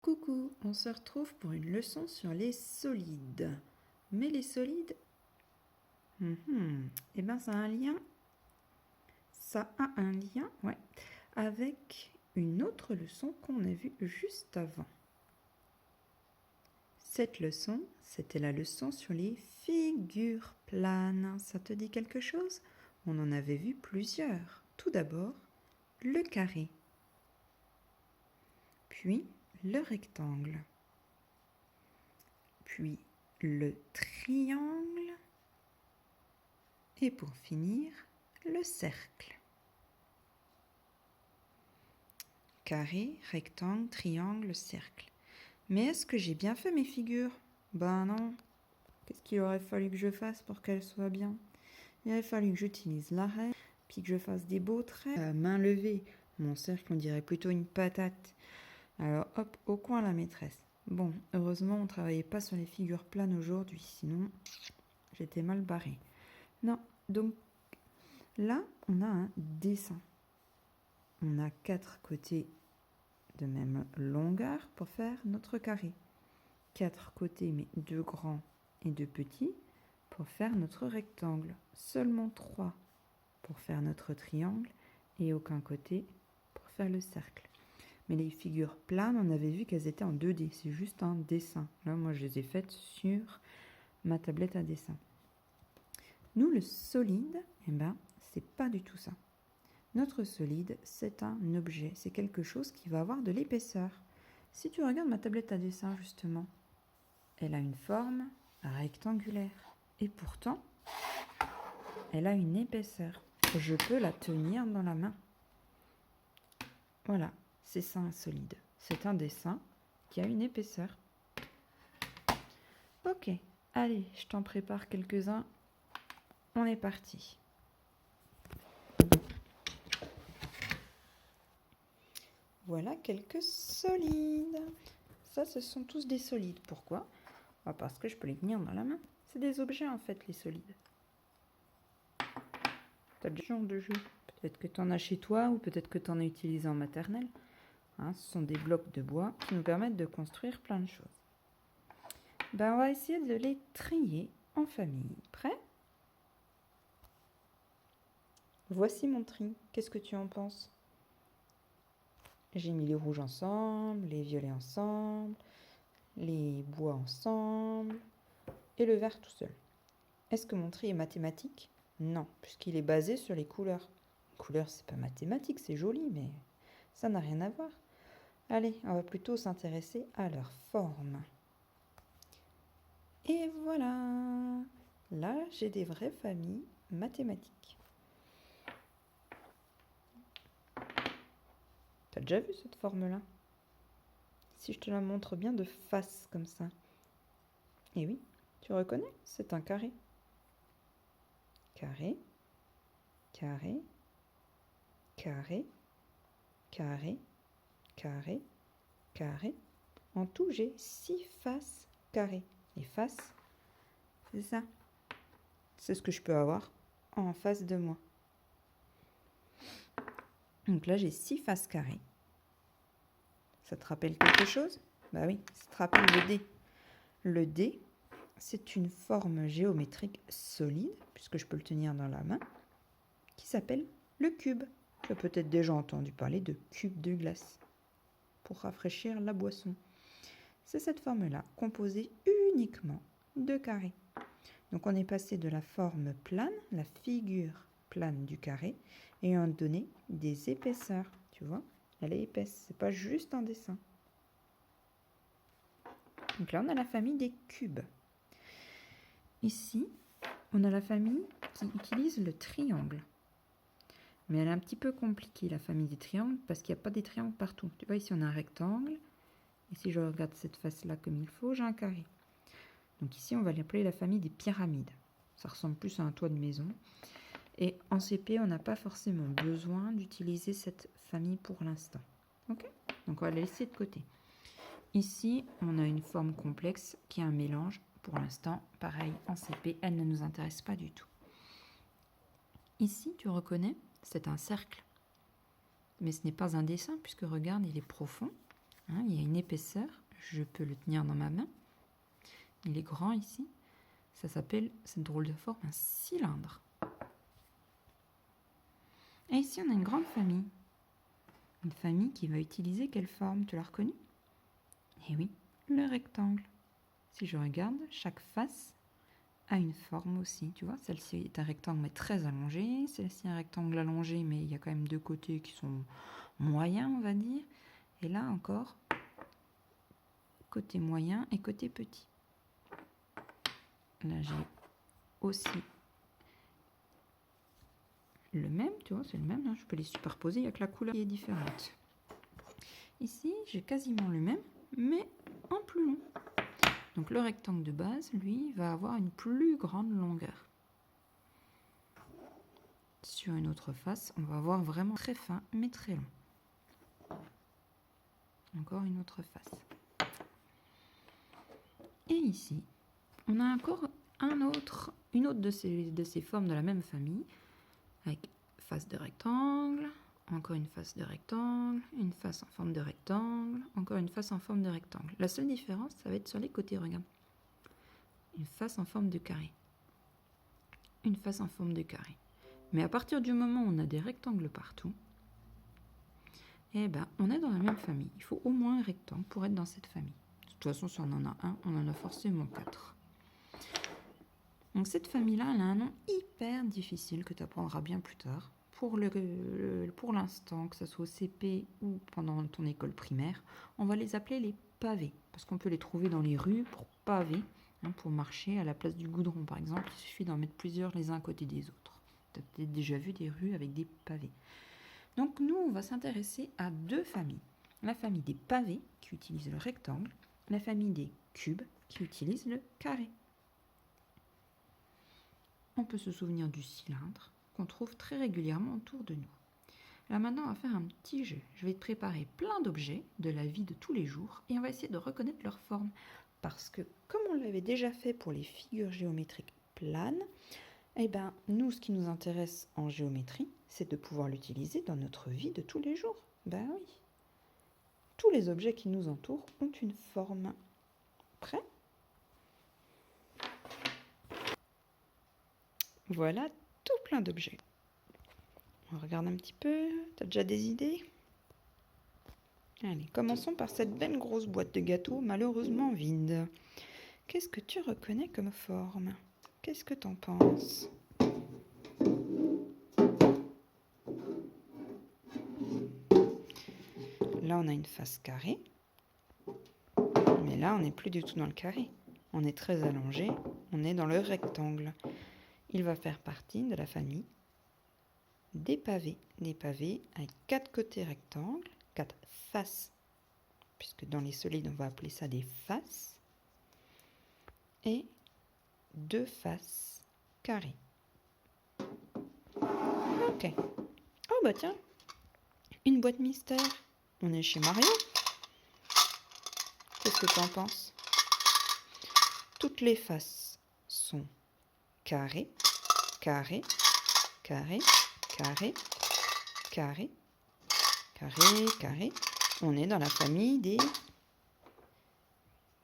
Coucou, on se retrouve pour une leçon sur les solides. Mais les solides, eh ben ça a un lien, ouais, avec une autre leçon qu'on a vue juste avant. Cette leçon, c'était la leçon sur les figures planes. Ça te dit quelque chose? On en avait vu plusieurs. Tout d'abord, le carré, puis le rectangle, puis le triangle, et pour finir, le cercle. Carré, rectangle, triangle, cercle. Mais est-ce que j'ai bien fait mes figures? Ben non. Qu'est-ce qu'il aurait fallu que je fasse pour qu'elles soient bien? Il aurait fallu que j'utilise l'arrêt, puis que je fasse des beaux traits. À main levée, mon cercle, on dirait plutôt une patate. Alors hop, au coin la maîtresse. Bon, heureusement, on ne travaillait pas sur les figures planes aujourd'hui, sinon j'étais mal barrée. Non, donc là, on a un dessin. On a 4 côtés de même longueur pour faire notre carré. 4 côtés, mais 2 grands et 2 petits pour faire notre rectangle. Seulement 3 pour faire notre triangle et aucun côté pour faire le cercle. Mais les figures planes, on avait vu qu'elles étaient en 2D. C'est juste un dessin. Là, moi, je les ai faites sur ma tablette à dessin. Nous, le solide, eh ben, c'est pas du tout ça. Notre solide, c'est un objet, c'est quelque chose qui va avoir de l'épaisseur. Si tu regardes ma tablette à dessin, justement, elle a une forme rectangulaire. Et pourtant, elle a une épaisseur. Je peux la tenir dans la main. Voilà, c'est ça un solide. C'est un dessin qui a une épaisseur. Ok, allez, je t'en prépare quelques-uns. On est parti. Voilà quelques solides. Ça, ce sont tous des solides. Pourquoi? Parce que je peux les tenir dans la main. C'est des objets, en fait, les solides. T'as des genres de jeu. Peut-être que tu en as chez toi ou peut-être que tu en as utilisé en maternelle. Ce sont des blocs de bois qui nous permettent de construire plein de choses. Ben, on va essayer de les trier en famille. Prêt? Voici mon tri. Qu'est-ce que tu en penses? J'ai mis les rouges ensemble, les violets ensemble, les bois ensemble et le vert tout seul. Est-ce que mon tri est mathématique? Non, puisqu'il est basé sur les couleurs. Les couleurs, c'est pas mathématique, c'est joli, mais ça n'a rien à voir. Allez, on va plutôt s'intéresser à leur forme. Et voilà! Là, j'ai des vraies familles mathématiques. T'as déjà vu cette forme-là? Si je te la montre bien de face comme ça. Eh oui, tu reconnais? C'est un carré. Carré, carré, carré, carré, carré, carré. En tout, j'ai 6 faces carrées. Les faces, c'est ça. C'est ce que je peux avoir en face de moi. Donc là, j'ai 6 faces carrées. Ça te rappelle quelque chose? Bah oui, ça te rappelle le dé. Le dé, c'est une forme géométrique solide, puisque je peux le tenir dans la main, qui s'appelle le cube. Tu as peut-être déjà entendu parler de cube de glace pour rafraîchir la boisson. C'est cette forme-là, composée uniquement de carrés. Donc on est passé de la forme plane, la figure plane du carré, et on a donné des épaisseurs. Tu vois, elle est épaisse, c'est pas juste un dessin. Donc là, on a la famille des cubes. Ici, on a la famille qui utilise le triangle. Mais elle est un petit peu compliquée, la famille des triangles, parce qu'il n'y a pas des triangles partout. Tu vois, ici, on a un rectangle. Et si je regarde cette face-là comme il faut, j'ai un carré. Donc ici, on va l'appeler la famille des pyramides. Ça ressemble plus à un toit de maison. Et en CP, on n'a pas forcément besoin d'utiliser cette famille pour l'instant. Ok? Donc on va la laisser de côté. Ici, on a une forme complexe qui est un mélange. Pour l'instant, pareil, en CP, elle ne nous intéresse pas du tout. Ici, tu reconnais, c'est un cercle. Mais ce n'est pas un dessin, puisque regarde, il est profond. Il y a une épaisseur. Je peux le tenir dans ma main. Il est grand ici. Ça s'appelle, cette drôle de forme, un cylindre. Et ici, on a une grande famille. Une famille qui va utiliser quelle forme? Tu l'as reconnue? Eh oui, le rectangle. Si je regarde, chaque face a une forme aussi. Tu vois, celle-ci est un rectangle mais très allongé. Celle-ci est un rectangle allongé mais il y a quand même deux côtés qui sont moyens, on va dire. Et là encore, côté moyen et côté petit. Là, j'ai aussi le même, tu vois, c'est le même. Hein, je peux les superposer, il n'y a que la couleur qui est différente. Ici, j'ai quasiment le même, mais en plus long. Donc le rectangle de base, lui, va avoir une plus grande longueur. Sur une autre face, on va avoir vraiment très fin, mais très long. Encore une autre face. Et ici, on a encore une autre de ces formes de la même famille, avec face de rectangle, encore une face de rectangle, une face en forme de rectangle, encore une face en forme de rectangle. La seule différence, ça va être sur les côtés, regarde. Une face en forme de carré. Une face en forme de carré. Mais à partir du moment où on a des rectangles partout, eh ben, on est dans la même famille. Il faut au moins un rectangle pour être dans cette famille. De toute façon, si on en a un, on en a forcément 4. Donc cette famille-là, elle a un nom hyper difficile que tu apprendras bien plus tard. Pour l'instant, que ce soit au CP ou pendant ton école primaire, on va les appeler les pavés. Parce qu'on peut les trouver dans les rues pour paver, hein, pour marcher à la place du goudron par exemple. Il suffit d'en mettre plusieurs les uns à côté des autres. Tu as peut-être déjà vu des rues avec des pavés. Donc nous, on va s'intéresser à deux familles. La famille des pavés qui utilisent le rectangle, la famille des cubes qui utilisent le carré. On peut se souvenir du cylindre qu'on trouve très régulièrement autour de nous. Là maintenant, on va faire un petit jeu. Je vais te préparer plein d'objets de la vie de tous les jours et on va essayer de reconnaître leur forme. Parce que, comme on l'avait déjà fait pour les figures géométriques planes, eh ben, nous, ce qui nous intéresse en géométrie, c'est de pouvoir l'utiliser dans notre vie de tous les jours. Ben oui. Tous les objets qui nous entourent ont une forme. Prêt ? Voilà tout plein d'objets. On regarde un petit peu. T'as déjà des idées? Allez, commençons par cette belle grosse boîte de gâteau, malheureusement vide. Qu'est-ce que tu reconnais comme forme? Qu'est-ce que t'en penses? Là, on a une face carrée. Mais là, on n'est plus du tout dans le carré. On est très allongé. On est dans le rectangle. Il va faire partie de la famille des pavés. Des pavés avec 4 côtés rectangles, 4 faces, puisque dans les solides, on va appeler ça des faces, et 2 faces carrées. Ok. Oh bah tiens, une boîte mystère. On est chez Mario. Qu'est-ce que tu en penses? Toutes les faces sont carrées, carré, carré, carré, carré, carré, carré. On est dans la famille des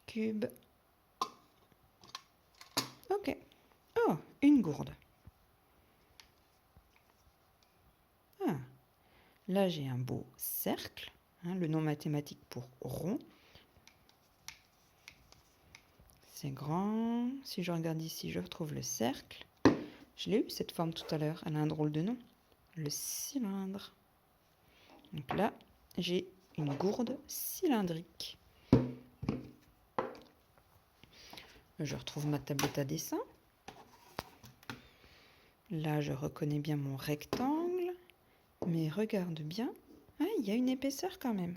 cubes. Ok. Oh, une gourde. Ah. Là, j'ai un beau cercle, hein, le nom mathématique pour rond. C'est grand. Si je regarde ici, je retrouve le cercle. Je l'ai eu cette forme tout à l'heure. Elle a un drôle de nom. Le cylindre. Donc là, j'ai une gourde cylindrique. Je retrouve ma tablette à dessin. Là, je reconnais bien mon rectangle. Mais regarde bien. Ah, il y a une épaisseur quand même.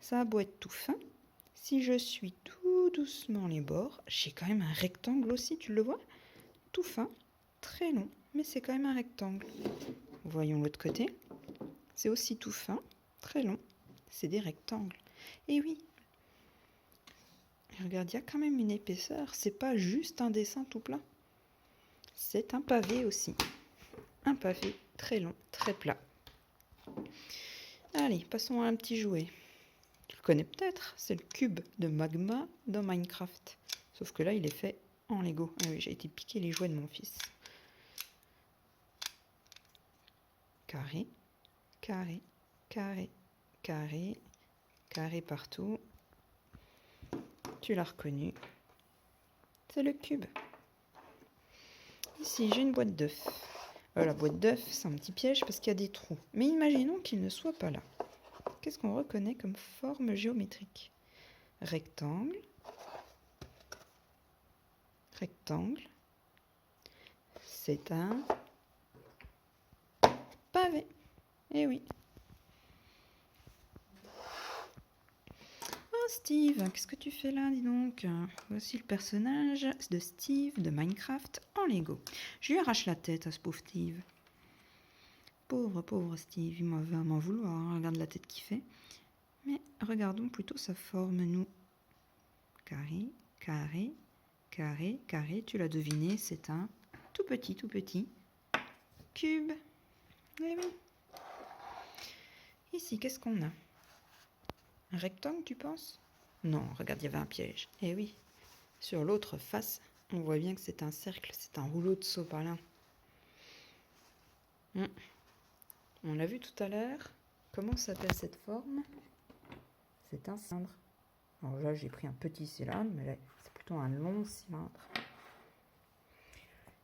Ça a beau être tout fin. Si je suis tout doucement les bords, j'ai quand même un rectangle aussi, tu le vois? Tout fin, très long, mais c'est quand même un rectangle. Voyons l'autre côté. C'est aussi tout fin, très long. C'est des rectangles. Et oui, regarde, il y a quand même une épaisseur. C'est pas juste un dessin tout plat. C'est un pavé aussi. Un pavé très long, très plat. Allez, passons à un petit jouet. Tu le reconnais peut-être, c'est le cube de magma dans Minecraft. Sauf que là, il est fait en Lego. Ah oui, j'ai été piquer les jouets de mon fils. Carré, carré, carré, carré, carré partout. Tu l'as reconnu. C'est le cube. Ici, j'ai une boîte d'œufs. La boîte d'œufs, c'est un petit piège parce qu'il y a des trous. Mais imaginons qu'il ne soit pas là. Qu'est-ce qu'on reconnaît comme forme géométrique? Rectangle. Rectangle. C'est un pavé. Eh oui. Oh Steve, qu'est-ce que tu fais là, dis donc? Voici le personnage de Steve de Minecraft en Lego. Je lui arrache la tête à ce pauvre Steve. Pauvre Steve, il va m'en vouloir, hein. Regarde la tête qu'il fait. Mais regardons plutôt sa forme, nous. Carré, carré, carré, carré. Tu l'as deviné, c'est un tout petit cube. Eh oui. Ici, qu'est-ce qu'on a? Un rectangle, tu penses? Non, regarde, il y avait un piège. Eh oui. Sur l'autre face, on voit bien que c'est un cercle, c'est un rouleau de sopalin. On l'a vu tout à l'heure. Comment s'appelle cette forme? C'est un cylindre. Alors là, j'ai pris un petit cylindre, mais là, c'est plutôt un long cylindre.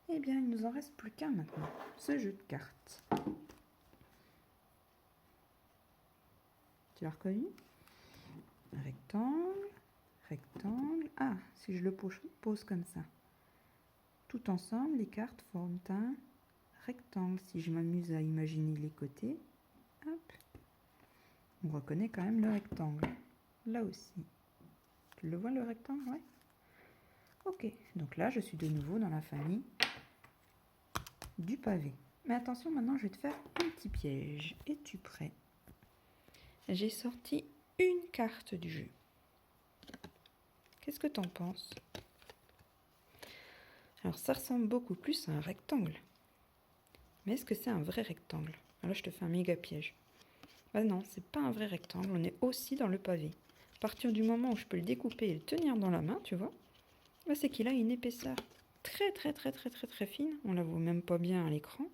Eh bien, il nous en reste plus qu'un maintenant. Ce jeu de cartes. Tu l'as reconnu? Rectangle, rectangle. Ah, si je le pose comme ça. Tout ensemble, les cartes forment un rectangle. Si je m'amuse à imaginer les côtés, hop, on reconnaît quand même le rectangle. Là aussi. Tu le vois, le rectangle? Ouais. Ok, donc là, je suis de nouveau dans la famille du pavé. Mais attention, maintenant, je vais te faire un petit piège. Es-tu prêt? J'ai sorti une carte du jeu. Qu'est-ce que t'en penses? Alors, ça ressemble beaucoup plus à un rectangle. Mais est-ce que c'est un vrai rectangle? Alors là, je te fais un méga piège. Ah non, c'est pas un vrai rectangle. On est aussi dans le pavé. À partir du moment où je peux le découper et le tenir dans la main, tu vois, là, c'est qu'il a une épaisseur très fine. On la voit même pas bien à l'écran.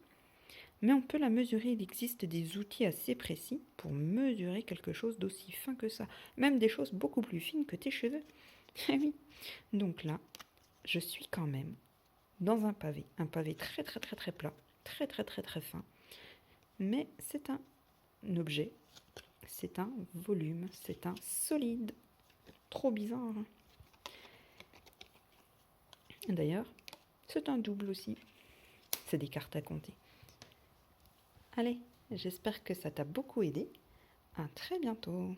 Mais on peut la mesurer. Il existe des outils assez précis pour mesurer quelque chose d'aussi fin que ça. Même des choses beaucoup plus fines que tes cheveux. Eh oui. Donc là, je suis quand même dans un pavé. Un pavé très plat. Très fin. Mais c'est un objet. C'est un volume. C'est un solide. Trop bizarre. Hein. D'ailleurs, c'est un double aussi. C'est des cartes à compter. Allez, j'espère que ça t'a beaucoup aidé. À très bientôt.